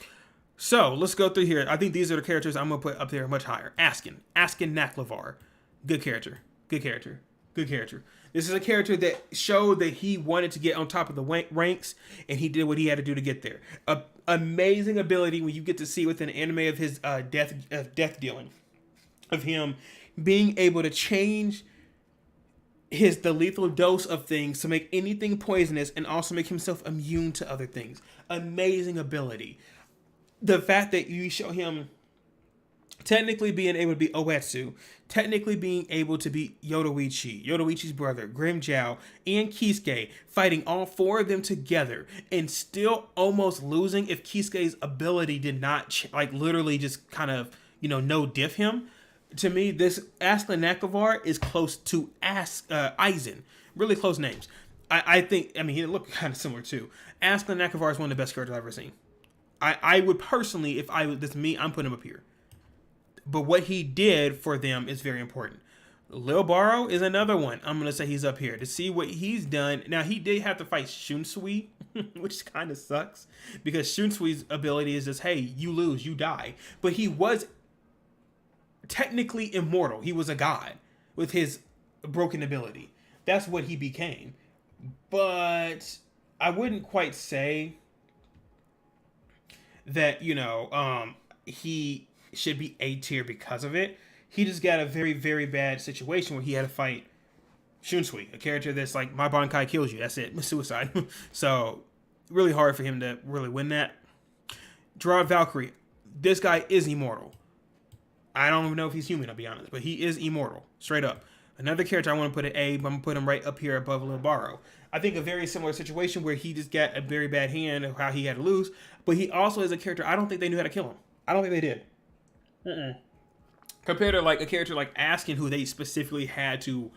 So, let's go through here. I think these are the characters I'm going to put up there much higher. Askin Naklavar. Good character. This is a character that showed that he wanted to get on top of the ranks, and he did what he had to do to get there. Amazing ability when you get to see within an anime of his death dealing. Of him being able to change the lethal dose of things to make anything poisonous and also make himself immune to other things. Amazing ability. The fact that you show him technically being able to be Oetsu, technically being able to be Yodoichi's brother, Grimmjow, and Kisuke, fighting all four of them together, and still almost losing if Kisuke's ability did not, literally just kind of, no diff him. To me, this Aslan Nakavar is close to Aizen. Really close names. I think, he looked kind of similar too. Aslan Nakavar is one of the best characters I've ever seen. I would personally, if this is me, I'm putting him up here. But what he did for them is very important. Lil Baro is another one. I'm going to say he's up here. To see what he's done. Now, he did have to fight Shunsui, which kind of sucks. Because Shunsui's ability is just, hey, you lose, you die. But he was technically immortal. He was a god with his broken ability. That's what he became. But I wouldn't quite say that, he should be A tier because of it. He just got a very, very bad situation where he had to fight Shunsui, a character that's like, my Bankai kills you. That's it. Suicide. So, really hard for him to really win that. Gerard Valkyrie, this guy is immortal. I don't even know if he's human, I'll be honest, but he is immortal, straight up. Another character I want to put at A, but I'm going to put him right up here above Lilbaro. I think a very similar situation where he just got a very bad hand of how he had to lose, but he also is a character, I don't think they knew how to kill him. I don't think they did. Compared to like a character like Askin, who they specifically had to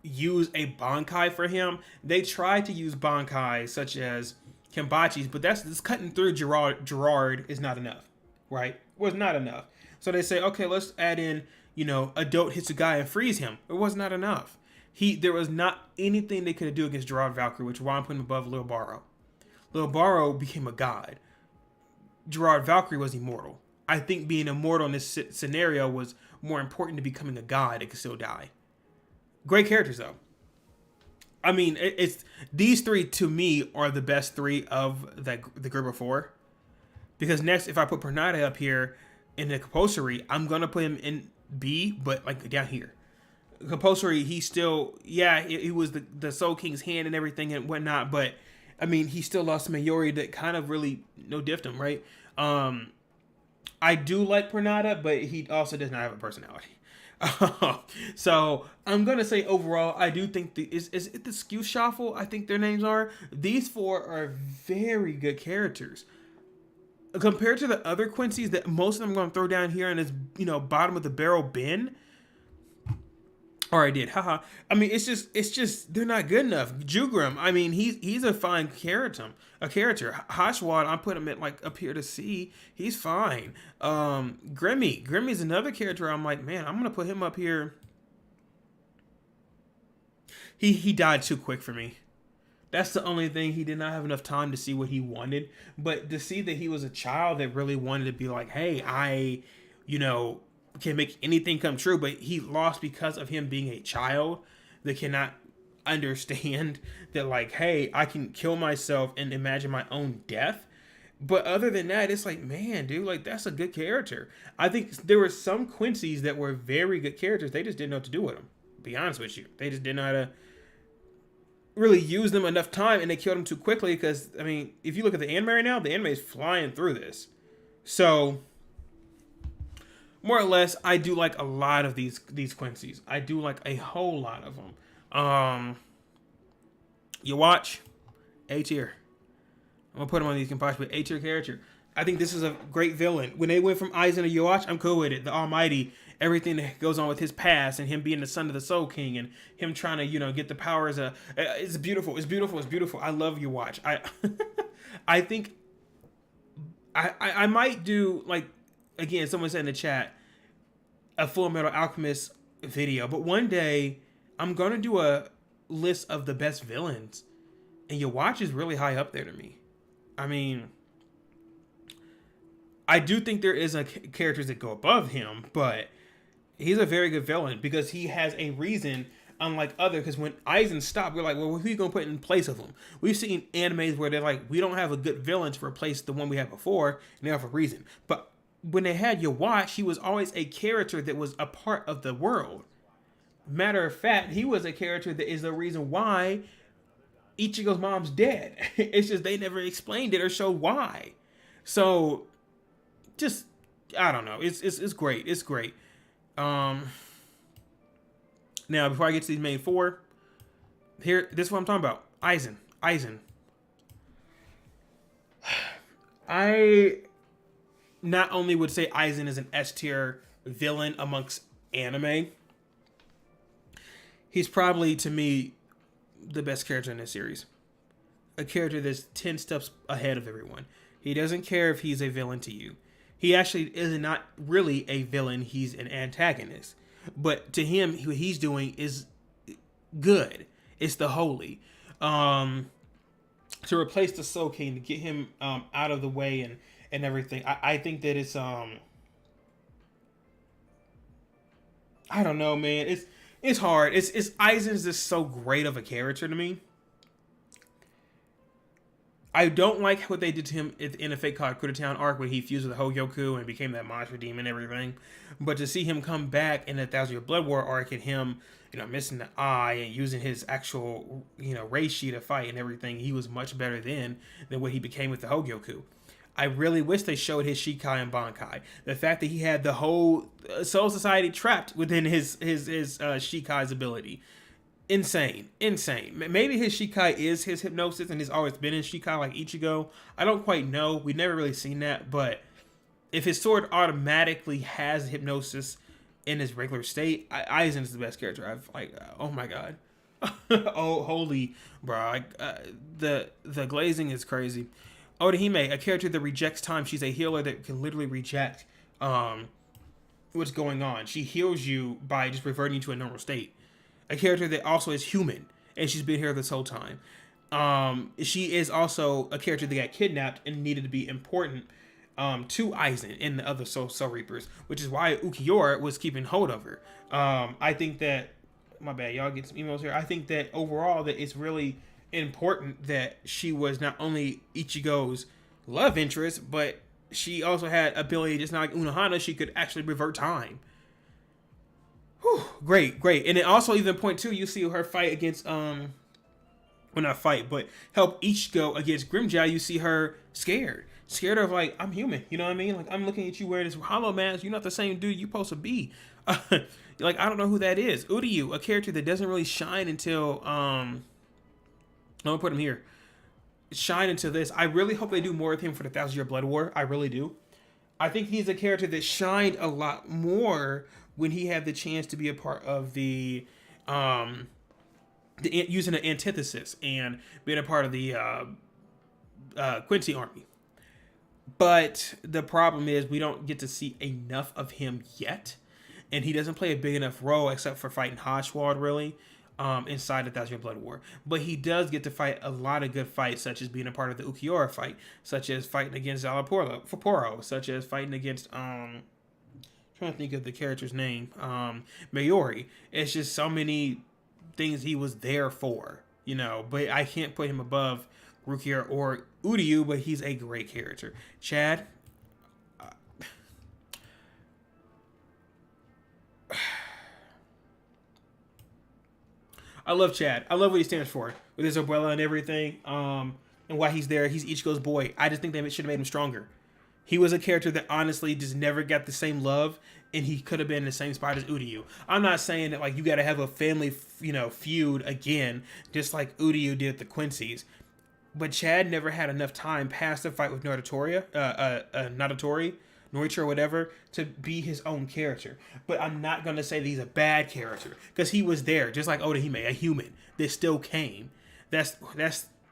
use a Bankai for him. They tried to use Bankai such as Kenbachi's, but that's cutting through Gerard is not enough, right? Was not enough. So they say, okay, let's add in, Adult hits a guy and frees him. It was not enough. There was not anything they could do against Gerard Valkyrie, which is why I'm putting him above Lilbaro. Lilbaro became a god. Gerard Valkyrie was immortal. I think being immortal in this scenario was more important to becoming a god that could still die. Great characters, though. I mean, it's these three, to me, are the best three of the group of four. Because next, if I put Pernada up here in the compulsory, I'm going to put him in B, but like down here. Compulsory, he still, he was the Soul King's hand and everything and whatnot, but I mean, he still lost Mayuri that kind of really no-diffed him, right? I do like Pernada, but he also does not have a personality. So I'm gonna say overall, I do think is it the Skew Shuffle? I think their names are. These four are very good characters compared to the other Quincy's that most of them I'm gonna throw down here in this bottom of the barrel bin. Or I did, haha. I mean, it's just they're not good enough. Jugram, I mean, he's a fine character. Hashwad, I put him at like up here to C. He's fine. Grimmy's another character. I'm like, man, I'm gonna put him up here. He died too quick for me. That's the only thing. He did not have enough time to see what he wanted. But to see that he was a child that really wanted to be like, hey, I can make anything come true, but he lost because of him being a child that cannot understand that, like, hey, I can kill myself and imagine my own death. But other than that, it's like, man, dude, like, that's a good character. I think there were some Quincy's that were very good characters. They just didn't know what to do with them, to be honest with you. They just didn't know how to really use them enough time, and they killed them too quickly because, I mean, if you look at the anime right now, the anime is flying through this. So more or less, I do like a lot of these Quincy's. I do like a whole lot of them. You watch A tier. I'm gonna put him on these composites, but A tier character. I think this is a great villain. When they went from Aizen to Yoach, I'm cool with it. The Almighty, everything that goes on with his past and him being the son of the Soul King and him trying to get the powers. It's beautiful. It's beautiful. It's beautiful. I love Yoach. I think I might do, like, again, someone said in the chat, a Full Metal Alchemist video. But one day, I'm going to do a list of the best villains. And Yoach is really high up there to me. I mean, I do think there is characters that go above him, but he's a very good villain because he has a reason, unlike other. Because when Aizen stopped, we're like, well, who are you going to put in place of him? We've seen animes where they're like, we don't have a good villain to replace the one we had before, and they have a reason. But when they had Yoach, he was always a character that was a part of the world. Matter of fact, he was a character that is the reason why Ichigo's mom's dead. It's just they never explained it or showed why. So, just, I don't know. It's great. It's great. Now, before I get to these main four, this is what I'm talking about. Aizen. I not only would say Aizen is an S tier villain amongst anime, he's probably, to me, the best character in this series. A character that's 10 steps ahead of everyone. He doesn't care if he's a villain to you. He actually is not really a villain. He's an antagonist. But to him, what he's doing is good. It's the holy. To replace the Soul King, to get him out of the way and everything. I think that it's I don't know, man. It's hard. Aizen's just so great of a character to me. I don't like what they did to him in a fake called Crater Town arc when he fused with the Hogyoku and became that monster demon and everything. But to see him come back in the Thousand Year Blood War arc and him, missing the eye and using his actual, reishi to fight and everything, he was much better then than what he became with the Hogyoku. I really wish they showed his Shikai and Bankai. The fact that he had the whole Soul Society trapped within his Shikai's ability. Insane. Maybe his Shikai is his hypnosis and has always been in Shikai like Ichigo. I don't quite know. We've never really seen that. But if his sword automatically has hypnosis in his regular state, Aizen is the best character. Oh my god. Oh, holy, bro. The glazing is crazy. Odahime, a character that rejects time. She's a healer that can literally reject what's going on. She heals you by just reverting you to a normal state. A character that also is human, and she's been here this whole time. She is also a character that got kidnapped and needed to be important to Aizen and the other Soul Reapers, which is why Ukiura was keeping hold of her. I think that, my bad, y'all get some emails here. I think that overall that it's really important that she was not only Ichigo's love interest, but she also had ability, just not like Unohana, she could actually revert time. Whew, great. And then also even point two, you see her fight against well, not fight, but help Ichigo against Grimmjow. You see her scared of like, I'm human, you know what I mean? Like, I'm looking at you wearing this hollow mask, you're not the same dude you're supposed to be. Like, I don't know who that is. Uryu, a character that doesn't really shine until I'm gonna put him here. Shine into this. I really hope they do more with him for the 1,000 Year Blood War. I really do. I think he's a character that shined a lot more when he had the chance to be a part of the using the antithesis and being a part of the Quincy army. But the problem is we don't get to see enough of him yet, and he doesn't play a big enough role except for fighting Hoshwald really inside the 1,000 Year Blood War. But he does get to fight a lot of good fights, such as being a part of the Ukiura fight, such as fighting against Alaporo, such as fighting against trying to think of the character's name, Mayori. It's just so many things he was there for, but I can't put him above Rukia or Uryu, but he's a great character. Chad, I love Chad. I love what he stands for with his umbrella and everything, and why he's there. He's Ichigo's boy. I just think they should have made him stronger. He was a character that honestly just never got the same love, and he could have been in the same spot as Uryu. I'm not saying that like you got to have a family, feud again, just like Uryu did the Quincy's. But Chad never had enough time past the fight with Noritori, or whatever, to be his own character. But I'm not gonna say that he's a bad character because he was there, just like Odahime, a human that still came. That's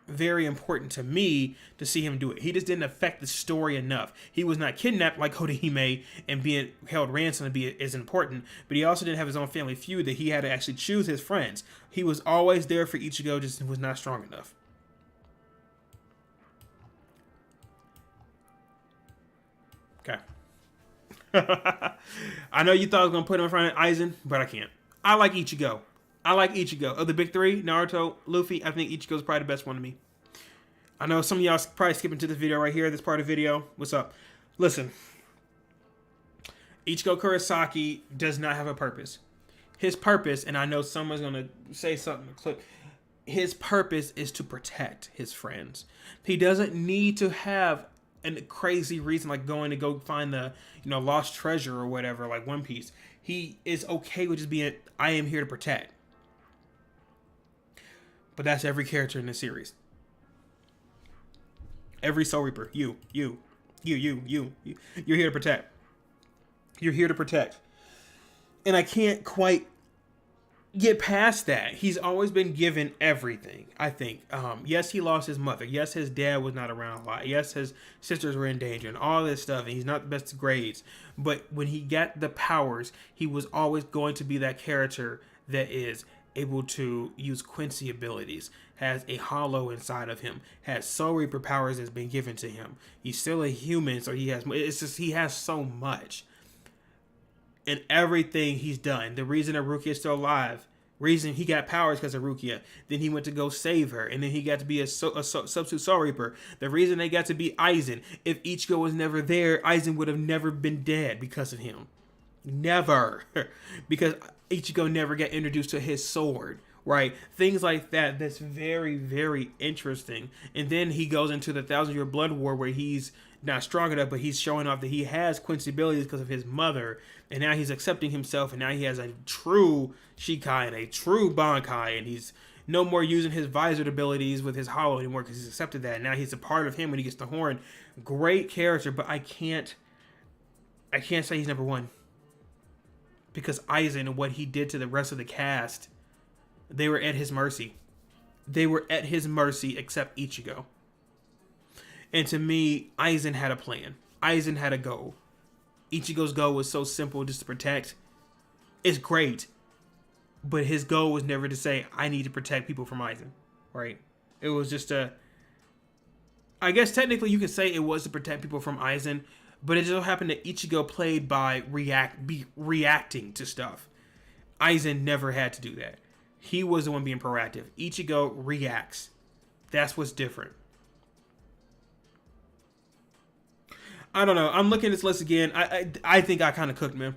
very important to me to see him do it. He just didn't affect the story enough. He was not kidnapped like Odahime and being held ransom to be as important, but he also didn't have his own family feud that he had to actually choose his friends. He was always there for Ichigo, just was not strong enough. Okay. I know you thought I was going to put him in front of Aizen, but I can't. I like Ichigo. Of the big three, Naruto, Luffy, I think Ichigo's probably the best one to me. I know some of y'all probably skipping to this video right here, this part of the video. What's up? Listen. Ichigo Kurosaki does not have a purpose. His purpose, and I know someone's going to say something, clip. His purpose is to protect his friends. He doesn't need to have a crazy reason like going to go find the lost treasure or whatever like One Piece. He is okay with just being I am here to protect. But that's every character in this series. Every Soul Reaper, you're here to protect. You're here to protect. And I can't quite get past that. He's always been given everything, I think. Yes, he lost his mother. Yes, his dad was not around a lot. Yes, his sisters were in danger and all this stuff, and he's not the best of grades. But when he got the powers, he was always going to be that character that is able to use Quincy abilities, has a hollow inside of him, has Soul Reaper powers that's been given to him. He's still a human, so he has so much. And everything he's done, the reason that Rukia is still alive Reason he got powers because of Rukia. Then he went to go save her, and then he got to be a substitute Soul Reaper. The reason they got to be Aizen, if Ichigo was never there, Aizen would have never been dead because of him. Never. Because Ichigo never got introduced to his sword, right? Things like that. That's very, very interesting. And then he goes into the 1,000-Year Blood War where he's not strong enough, but he's showing off that he has Quincy abilities because of his mother. And now he's accepting himself, and now he has a true Shikai and a true Bankai, and he's no more using his Visored abilities with his Hollow anymore because he's accepted that. Now he's a part of him when he gets the horn. Great character, but I can't say he's number one. Because Aizen and what he did to the rest of the cast, they were at his mercy. They were at his mercy except Ichigo. And to me, Aizen had a plan. Aizen had a goal. Ichigo's goal was so simple, just to protect. It's great. But his goal was never to say, I need to protect people from Aizen. Right? It was just I guess technically you could say it was to protect people from Aizen. But it just so happened that Ichigo played by reacting to stuff. Aizen never had to do that. He was the one being proactive. Ichigo reacts. That's what's different. I don't know. I'm looking at this list again. I think I kind of cooked, man.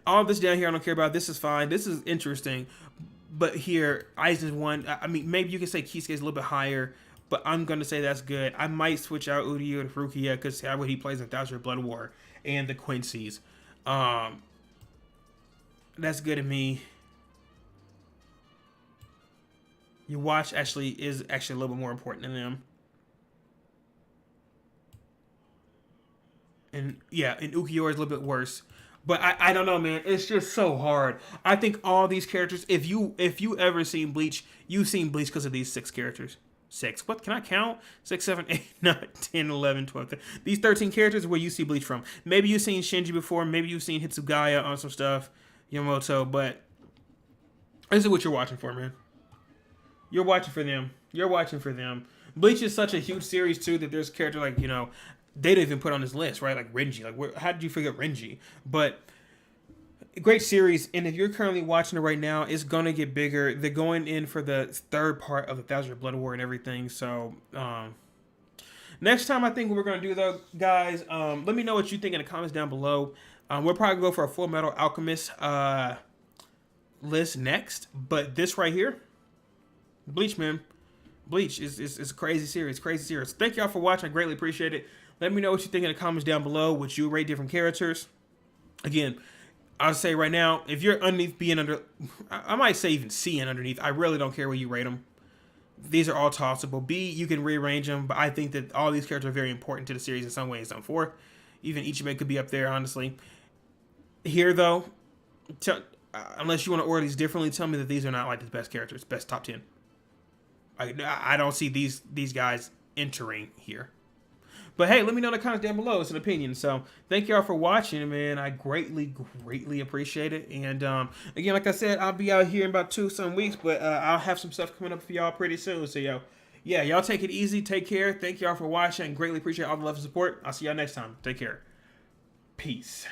All this down here I don't care about. This is fine. This is interesting. But here, Aizen's one. I mean, maybe you can say Kisuke's a little bit higher. But I'm going to say that's good. I might switch out Uryu and Rukia because how he plays in 1,000-Year Blood War and the Quincy's. That's good to me. Your watch is actually a little bit more important than them. And yeah, and Ukiyo is a little bit worse. But I don't know, man. It's just so hard. I think all these characters, if you ever seen Bleach, you've seen Bleach because of these 6 characters. 6. What can I count? 6, 7, 8, 9, 10, 11, 12. 13. These 13 characters are where you see Bleach from. Maybe you've seen Shinji before. Maybe you've seen Hitsugaya on some stuff. Yamamoto. But this is what you're watching for, man. You're watching for them. You're watching for them. Bleach is such a huge series, too, that there's characters like, they didn't even put on this list, right? Like Renji. Like, how did you forget Renji? But great series, and if you're currently watching it right now, it's going to get bigger. They're going in for the 3rd part of the 1,000-Year Blood War and everything. So, next time I think what we're going to do, though, guys, let me know what you think in the comments down below. We'll probably go for a Full Metal Alchemist list next. But this right here, Bleach, man. Bleach is a crazy series. Crazy series. Thank y'all for watching. I greatly appreciate it. Let me know what you think in the comments down below. Would you rate different characters? Again, I'll say right now, if you're underneath being under, I might say even C and underneath, I really don't care where you rate them. These are all tossable. B, you can rearrange them, but I think that all these characters are very important to the series in some way and some form. Even Ichigo could be up there, honestly. Here, though, unless you want to order these differently, tell me that these are not like the best characters, best top 10. I don't see these guys entering here. But hey, let me know in the comments down below. It's an opinion. So thank y'all for watching, man. I greatly appreciate it. And again, like I said, I'll be out here in about 2 weeks, but I'll have some stuff coming up for y'all pretty soon. So y'all take it easy. Take care. Thank y'all for watching. Greatly appreciate all the love and support. I'll see y'all next time. Take care. Peace.